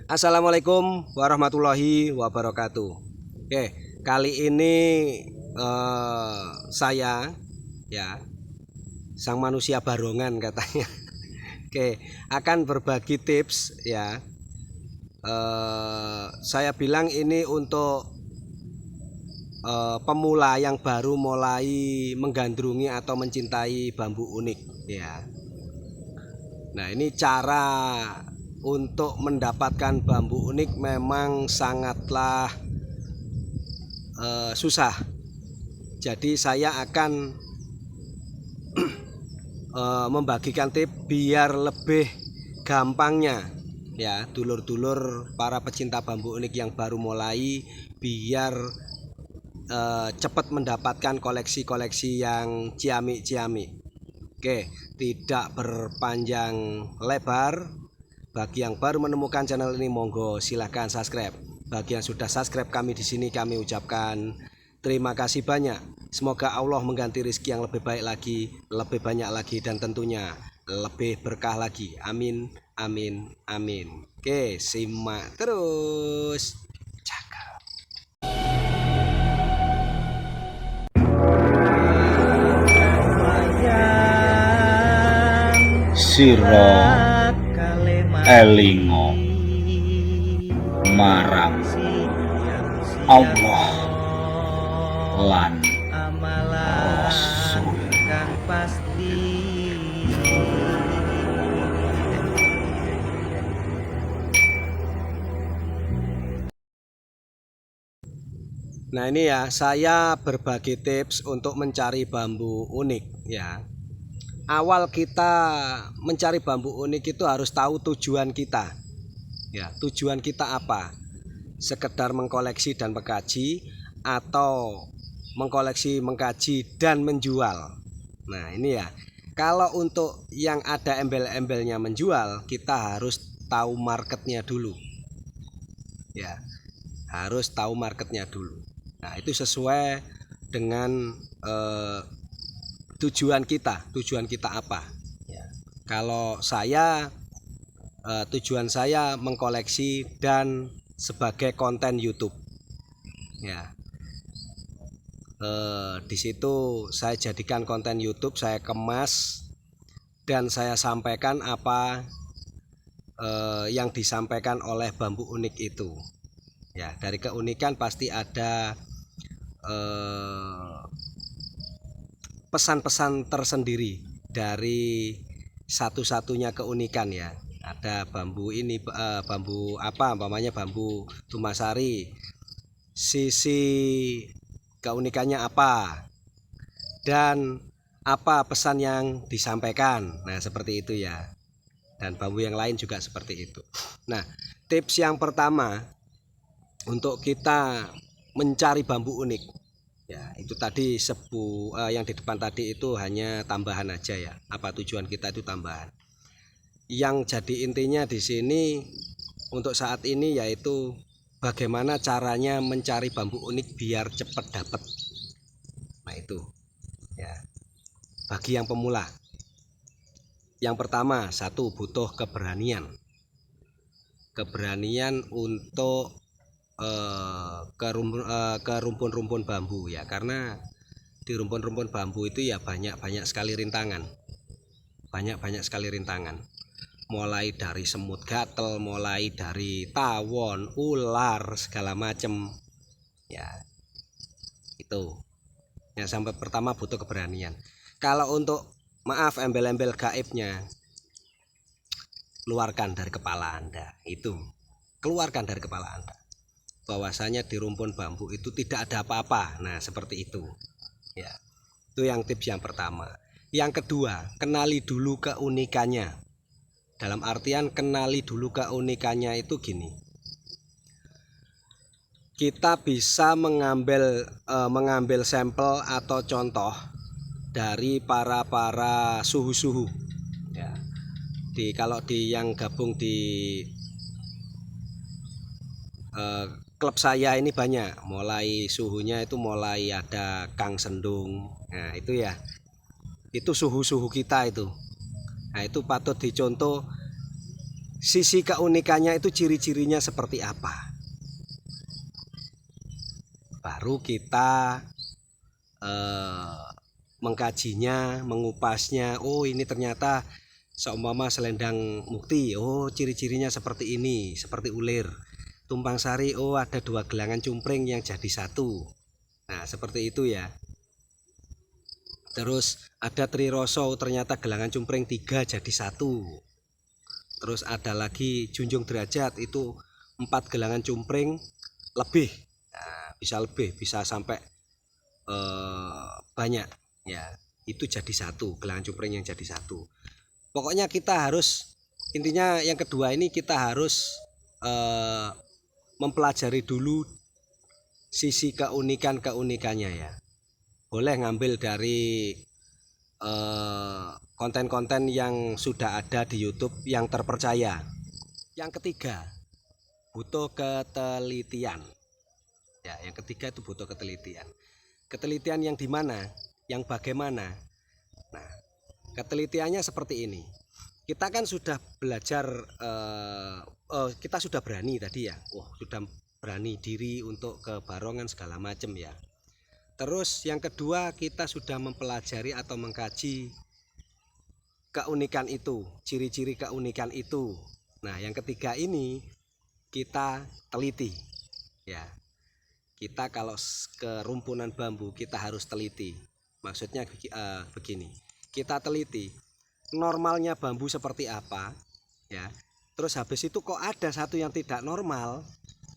Assalamualaikum warahmatullahi wabarakatuh. Oke, kali ini saya ya, sang manusia barongan katanya. Oke, akan berbagi tips ya. Saya bilang ini untuk pemula yang baru mulai menggandrungi atau mencintai bambu unik ya. Nah, ini cara untuk mendapatkan bambu unik memang sangatlah susah. Jadi saya akan membagikan tips biar lebih gampangnya ya, dulur-dulur para pecinta bambu unik yang baru mulai, biar cepat mendapatkan koleksi-koleksi yang ciamik-ciamik. Oke, tidak berpanjang lebar. Bagi yang baru menemukan channel ini, monggo silahkan subscribe. Bagi yang sudah subscribe kami di sini, kami ucapkan terima kasih banyak. Semoga Allah mengganti rezeki yang lebih baik lagi, lebih banyak lagi, dan tentunya lebih berkah lagi. Amin, amin, amin. Oke, simak terus. Cakep. Siro elingo marang Allah lan Rasul. Nah, ini ya, saya berbagi tips untuk mencari bambu unik ya. Awal kita mencari bambu unik itu harus tahu tujuan kita. Ya, tujuan kita apa? Sekedar mengkoleksi dan mengkaji, atau mengkoleksi, mengkaji, dan menjual. Nah, ini ya. Kalau untuk yang ada embel-embelnya menjual, kita harus tahu marketnya dulu. Ya, harus tahu marketnya dulu. Nah, itu sesuai dengan tujuan kita apa ya. Kalau saya tujuan saya mengkoleksi dan sebagai konten YouTube ya. Di situ saya jadikan konten YouTube, saya kemas dan saya sampaikan apa yang disampaikan oleh bambu unik itu ya. Dari keunikan pasti ada pesan-pesan tersendiri dari satu-satunya keunikan ya. Ada bambu ini, bambu apa, umpamanya bambu tumasari, sisi keunikannya apa, dan apa pesan yang disampaikan. Nah, seperti itu ya. Dan bambu yang lain juga seperti itu. Nah, tips yang pertama untuk kita mencari bambu unik ya, itu tadi yang di depan tadi itu hanya tambahan aja ya. Apa tujuan kita itu tambahan. Yang jadi intinya di sini untuk saat ini yaitu bagaimana caranya mencari bambu unik biar cepat dapat. Nah, itu ya, bagi yang pemula. Yang pertama, satu, butuh keberanian. Keberanian untuk ke rumpun-rumpun bambu ya, karena di rumpun-rumpun bambu itu ya banyak sekali rintangan, mulai dari semut gatel, mulai dari tawon, ular, segala macem ya. Itu yang sampai pertama, butuh keberanian. Kalau untuk embel-embel gaibnya, keluarkan dari kepala Anda. Itu keluarkan dari kepala Anda bahwasanya di rumpun bambu itu tidak ada apa-apa. Nah, seperti itu ya. Itu yang tips yang pertama. Yang kedua, kenali dulu keunikannya. Dalam artian kenali dulu keunikannya itu gini. Kita bisa mengambil sampel atau contoh dari para suhu-suhu ya. Kalau yang gabung di klub saya ini banyak, mulai suhunya itu mulai ada Kang Sendung. Nah, itu ya, itu suhu-suhu kita itu. Nah, itu patut dicontoh sisi keunikannya itu ciri-cirinya seperti apa. Baru kita mengkajinya, mengupasnya. Oh, ini ternyata seumpama selendang mukti, oh ciri-cirinya seperti ini, seperti ulir. Tumpang sari, oh ada 2 gelangan cumpring yang jadi satu. Nah, seperti itu ya. Terus ada triroso, ternyata gelangan cumpring 3 jadi satu. Terus ada lagi junjung derajat, itu 4 gelangan cumpring lebih. Nah, bisa lebih, bisa sampai banyak ya. Itu jadi satu, gelangan cumpring yang jadi satu. Pokoknya kita harus, intinya yang kedua ini kita harus mempelajari dulu sisi keunikannya ya. Boleh ngambil dari konten-konten yang sudah ada di YouTube yang terpercaya. Yang ketiga, butuh ketelitian. Ya, yang ketiga itu butuh ketelitian. Ketelitian yang di mana? Yang bagaimana? Nah, ketelitiannya seperti ini. Kita kan sudah belajar, kita sudah berani tadi ya. Sudah berani diri untuk ke barongan segala macam ya. Terus yang kedua, kita sudah mempelajari atau mengkaji keunikan itu, ciri-ciri keunikan itu. Nah, yang ketiga ini kita teliti ya. Kita kalau ke rumpunan bambu kita harus teliti. Maksudnya begini, kita teliti normalnya bambu seperti apa ya. Terus habis itu kok ada satu yang tidak normal.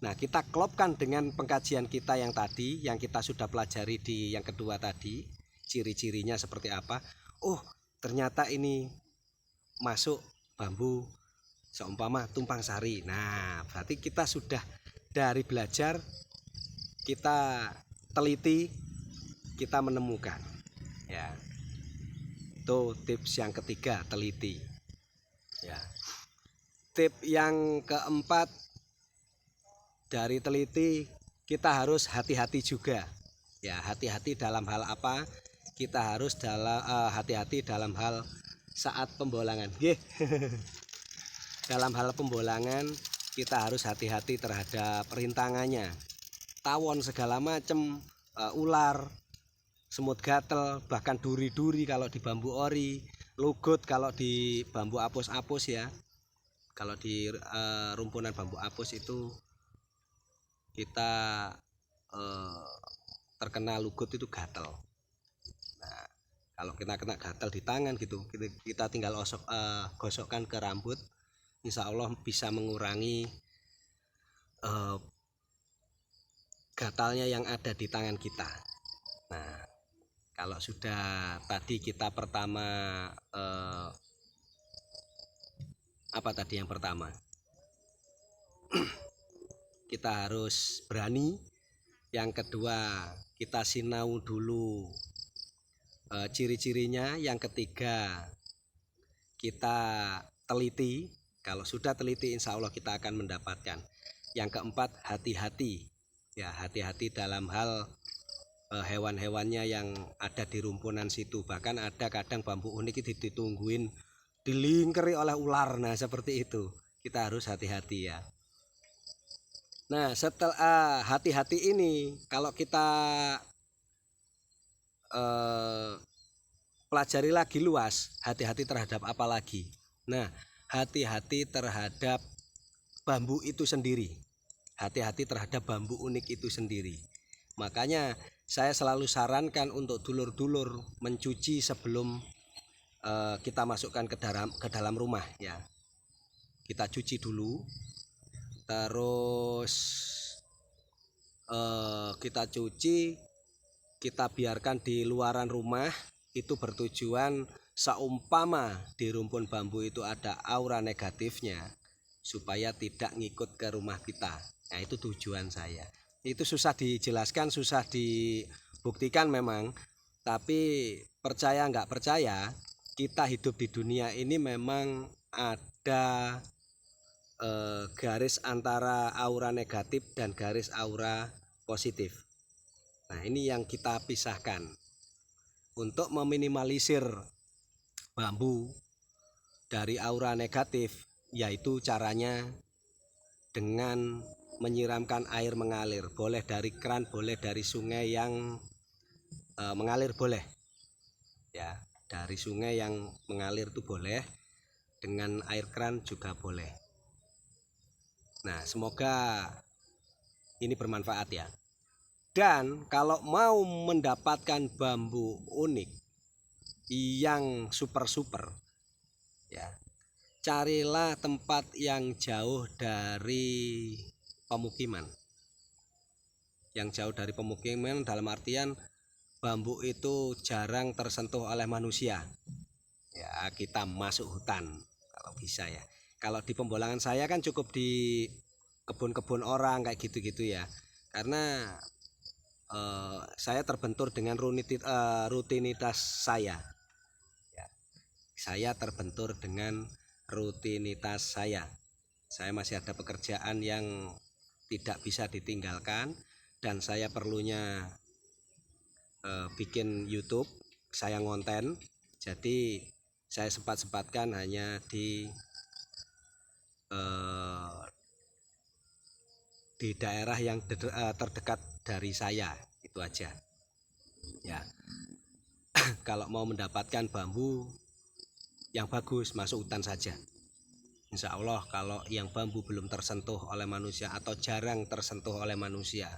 Nah, kita klopkan dengan pengkajian kita yang tadi, yang kita sudah pelajari di yang kedua tadi, ciri-cirinya seperti apa. Oh, ternyata ini masuk bambu seumpama tumpang sari. Nah, berarti kita sudah dari belajar, kita teliti, kita menemukan ya. Itu tips yang ketiga, teliti ya. Tip yang keempat, dari teliti kita harus hati-hati juga ya. Hati-hati dalam hal apa? Kita harus hati-hati dalam hal saat pembolangan. Dalam hal pembolangan kita harus hati-hati terhadap rintangannya, tawon segala macam, ular, semut gatel, bahkan duri-duri kalau di bambu ori, lugut kalau di bambu apus-apus ya. Kalau di rumpunan bambu apus itu kita terkena lugut itu gatel. Nah, kalau kita kena gatel di tangan gitu, kita tinggal gosokkan ke rambut, insya Allah bisa mengurangi gatalnya yang ada di tangan kita. Nah, kalau sudah tadi kita pertama apa tadi yang pertama? Kita harus berani. Yang kedua, kita sinau dulu ciri-cirinya. Yang ketiga, kita teliti. Kalau sudah teliti, insya Allah kita akan mendapatkan. Yang keempat, hati-hati ya, hati-hati dalam hal hewan-hewannya yang ada di rumpunan situ. Bahkan ada kadang bambu unik itu ditungguin dilingkari oleh ular. Nah, seperti itu kita harus hati-hati ya. Nah, setelah hati-hati ini, kalau kita pelajari lagi luas, hati-hati terhadap apa lagi? Nah, hati-hati terhadap bambu itu sendiri. Hati-hati terhadap bambu unik itu sendiri. Makanya saya selalu sarankan untuk dulur-dulur mencuci sebelum kita masukkan ke dalam rumah ya. Kita cuci dulu, terus kita cuci, kita biarkan di luaran rumah. Itu bertujuan seumpama di rumpun bambu itu ada aura negatifnya, supaya tidak ngikut ke rumah kita. Nah, itu tujuan saya. Itu susah dijelaskan, susah dibuktikan memang, tapi percaya nggak percaya, kita hidup di dunia ini memang ada garis antara aura negatif dan garis aura positif. Nah, ini yang kita pisahkan untuk meminimalisir bambu dari aura negatif. yaitu caranya dengan menyiramkan air mengalir, boleh dari keran, boleh dari sungai yang mengalir boleh ya, dari sungai yang mengalir itu boleh, dengan air keran juga boleh. Nah, semoga ini bermanfaat ya. Dan kalau mau mendapatkan bambu unik yang super ya, carilah tempat yang jauh dari pemukiman. Yang jauh dari pemukiman dalam artian bambu itu jarang tersentuh oleh manusia. Ya, kita masuk hutan kalau bisa ya. Kalau di pembolangan saya kan cukup di kebun-kebun orang kayak gitu-gitu ya. Karena saya terbentur dengan rutinitas saya. Ya, saya terbentur dengan rutinitas saya. Saya masih ada pekerjaan yang tidak bisa ditinggalkan dan saya perlunya bikin YouTube, saya ngonten. Jadi saya sempat-sempatkan hanya di daerah yang terdekat dari saya, itu aja ya. Kalau mau mendapatkan bambu yang bagus, masuk hutan saja. Insya Allah kalau yang bambu belum tersentuh oleh manusia atau jarang tersentuh oleh manusia,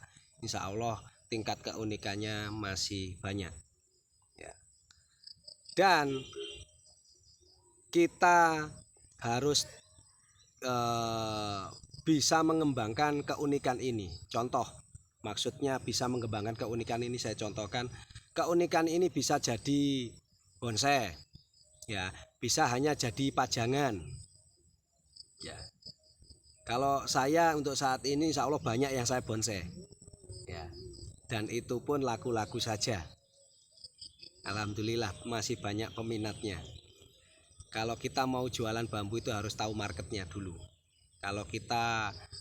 insya Allah tingkat keunikannya masih banyak ya. Dan kita harus bisa mengembangkan keunikan ini. Contoh, maksudnya bisa mengembangkan keunikan ini, saya contohkan. Keunikan ini bisa jadi bonsai ya, bisa hanya jadi pajangan ya. Kalau saya untuk saat ini insya Allah banyak yang saya bonsai ya, dan itu pun laku-laku saja. Alhamdulillah masih banyak peminatnya. Kalau kita mau jualan bambu itu harus tahu marketnya dulu. Kalau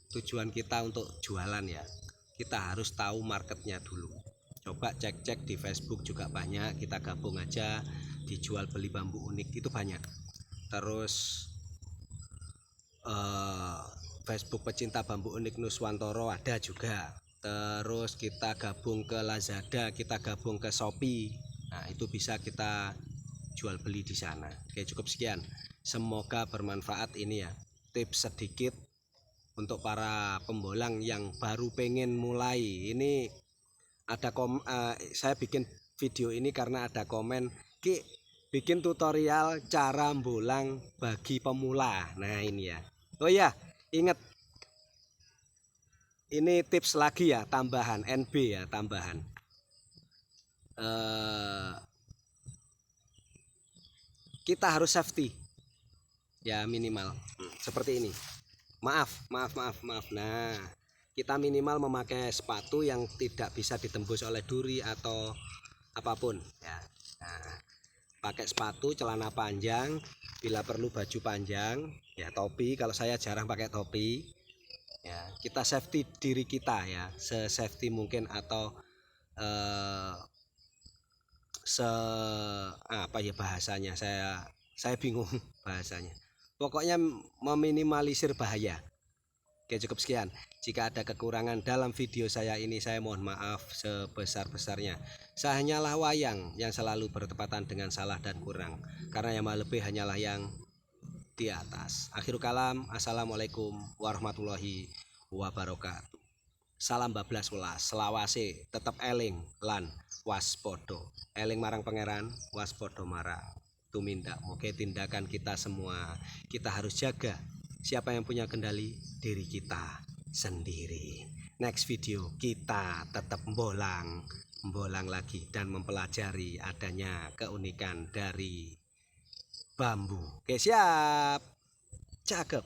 tujuan kita untuk jualan ya, kita harus tahu marketnya dulu. Coba cek-cek di Facebook juga banyak, kita gabung aja dijual beli bambu unik itu banyak. Terus Facebook pecinta bambu unik Nuswantoro ada juga. Terus kita gabung ke Lazada, kita gabung ke Shopee. Nah, itu bisa kita jual beli di sana. Oke, cukup sekian. Semoga bermanfaat ini ya. Tips sedikit untuk para pembolang yang baru pengen mulai. Ini ada saya bikin video ini karena ada komen, "Ki, bikin tutorial cara bolang bagi pemula." Nah, ini ya. Oh ya, ingat ini tips lagi ya, tambahan NB ya, tambahan. Kita harus safety ya, minimal seperti ini. Maaf. Nah, kita minimal memakai sepatu yang tidak bisa ditembus oleh duri atau apapun ya. Nah, pakai sepatu, celana panjang, bila perlu baju panjang ya, topi. Kalau saya jarang pakai topi ya. Kita safety diri kita ya, se-safety mungkin atau apa ya bahasanya, saya bingung bahasanya. Pokoknya meminimalisir bahaya. Oke, cukup sekian. Jika ada kekurangan dalam video saya ini, saya mohon maaf sebesar-besarnya. Saya hanyalah wayang yang selalu bertepatan dengan salah dan kurang, karena yang maha lebih hanyalah yang di atas. Akhirul kalam, assalamualaikum warahmatullahi wabarakatuh. Salam bablas welas, selawase tetap eling lan waspodo. Eling marang pangeran, waspodo marang tumindak. Oke, tindakan kita semua kita harus jaga. Siapa yang punya kendali? Diri kita sendiri. Next video kita tetap bolang lagi dan mempelajari adanya keunikan dari bambu. Oke, siap. Cakep.